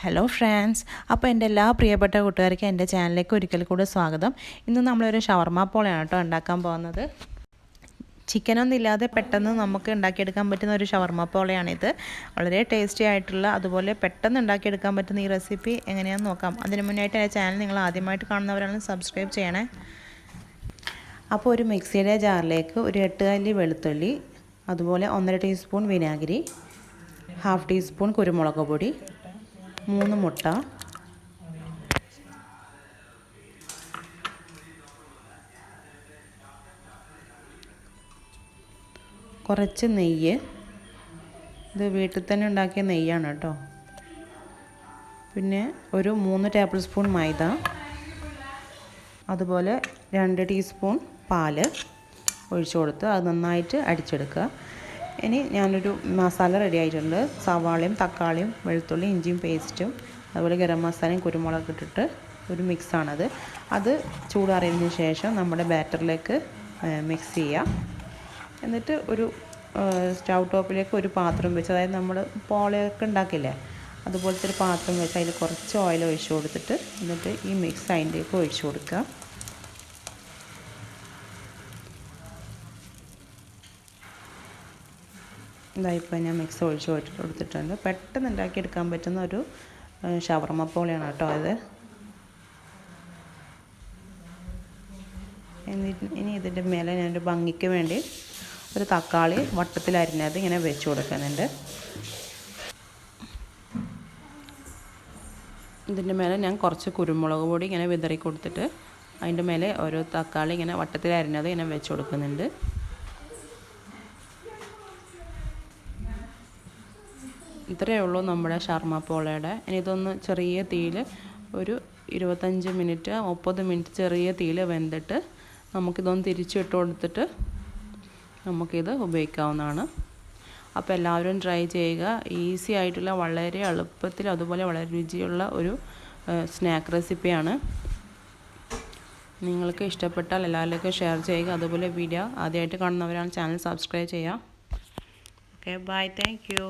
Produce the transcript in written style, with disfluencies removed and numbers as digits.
Hello friends, അപ്പോൾ എൻ്റെ എല്ലാ പ്രിയപ്പെട്ട കൂട്ടുകാർക്കും എൻ്റെ ചാനലിലേക്ക് ഒരിക്കൽ കൂടി സ്വാഗതം. ഇന്ന് നമ്മളൊരു ഷവർമ പോളയാണ് കേട്ടോ ഉണ്ടാക്കാൻ പോകുന്നത്. ചിക്കനൊന്നും ഇല്ലാതെ പെട്ടെന്ന് നമുക്ക് ഉണ്ടാക്കിയെടുക്കാൻ പറ്റുന്ന ഒരു ഷവർമ പോളയാണിത്. വളരെ ടേസ്റ്റി ആയിട്ടുള്ള, അതുപോലെ പെട്ടെന്ന് ഉണ്ടാക്കിയെടുക്കാൻ പറ്റുന്ന ഈ റെസിപ്പി എങ്ങനെയാണെന്ന് നോക്കാം. അതിന് മുന്നായിട്ട് എൻ്റെ ചാനൽ നിങ്ങൾ ആദ്യമായിട്ട് കാണുന്നവരാണെങ്കിൽ സബ്സ്ക്രൈബ് ചെയ്യണേ. അപ്പോൾ ഒരു മിക്സിയുടെ ജാറിലേക്ക് ഒരു 8 അല്ലി വെളുത്തുള്ളി, അതുപോലെ 1.5 ടീസ്പൂൺ വിനാഗിരി, 1/2 ടീസ്പൂൺ കുരുമുളക് പൊടി, 3 മുട്ട, കുറച്ച് നെയ്യ്. ഇത് വീട്ടിൽ തന്നെ ഉണ്ടാക്കിയ നെയ്യാണ് കേട്ടോ. പിന്നെ ഒരു 3 ടേബിൾ സ്പൂൺ മൈദ, അതുപോലെ 2 ടീസ്പൂൺ പാല് ഒഴിച്ചു കൊടുത്ത് അത് നന്നായിട്ട് അടിച്ചെടുക്കുക. ഇനി ഞാനൊരു മസാല റെഡി ആയിട്ടുണ്ട്. സവാളയും തക്കാളിയും വെളുത്തുള്ളി ഇഞ്ചിയും പേസ്റ്റും, അതുപോലെ ഗരം മസാലയും കുരുമുളക് ഇട്ടിട്ട് ഒരു മിക്സാണത്. അത് ചൂടാറിയതിന് ശേഷം നമ്മുടെ ബാറ്ററിലേക്ക് മിക്സ് ചെയ്യുക. എന്നിട്ട് ഒരു സ്റ്റൗ ടോപ്പിലേക്ക് ഒരു പാത്രം വെച്ച്, അതായത് നമ്മൾ പോളയൊക്കെ ഉണ്ടാക്കില്ലേ അതുപോലത്തെ ഒരു പാത്രം വെച്ച് അതിൽ കുറച്ച് ഓയിൽ ഒഴിച്ചു കൊടുത്തിട്ട് എന്നിട്ട് ഈ മിക്സ് അതിൻ്റെയൊക്കെ ഒഴിച്ചു കൊടുക്കുക. ഇതായിപ്പോൾ ഞാൻ മിക്സ് ഒഴിച്ച് കൊടുത്തിട്ടുണ്ട്. പെട്ടെന്ന് ഉണ്ടാക്കിയെടുക്കാൻ പറ്റുന്ന ഒരു ഷവർമ പോളയാണ് കേട്ടോ ഇത്. ഇനി ഇതിൻ്റെ മേലെ ഞാനൊരു ഭംഗിക്ക് വേണ്ടി ഒരു തക്കാളി വട്ടത്തിലരിഞ്ഞത് ഇങ്ങനെ വെച്ച് കൊടുക്കുന്നുണ്ട്. ഇതിൻ്റെ മേലെ ഞാൻ കുറച്ച് കുരുമുളക് പൊടി ഇങ്ങനെ വിതറി കൊടുത്തിട്ട് അതിൻ്റെ മേലെ ഓരോ തക്കാളി ഇങ്ങനെ വട്ടത്തിലരിഞ്ഞത് ഇങ്ങനെ വെച്ച് കൊടുക്കുന്നുണ്ട്. ഇത്രയേ ഉള്ളൂ നമ്മുടെ ഷവർമ പോളയുടെ. ഇനി ഇതൊന്ന് ചെറിയ തീയിൽ ഒരു 25 മിനിറ്റ് 30 മിനിറ്റ് ചെറിയ തീയിൽ വെന്തിട്ട് നമുക്കിതൊന്ന് തിരിച്ചിട്ട് കൊടുത്തിട്ട് നമുക്കിത് ഉപയോഗിക്കാവുന്നതാണ്. അപ്പോൾ എല്ലാവരും ട്രൈ ചെയ്യുക. ഈസി ആയിട്ടുള്ള, വളരെ എളുപ്പത്തിൽ, അതുപോലെ വളരെ രുചിയുള്ള ഒരു സ്നാക്ക് റെസിപ്പിയാണ്. നിങ്ങൾക്ക് ഇഷ്ടപ്പെട്ടാൽ എല്ലാവരിലേക്കും ഷെയർ ചെയ്യുക. അതുപോലെ വീഡിയോ ആദ്യമായിട്ട് കാണുന്നവരാണ് ചാനൽ സബ്സ്ക്രൈബ് ചെയ്യുക. Okay, bye, thank U.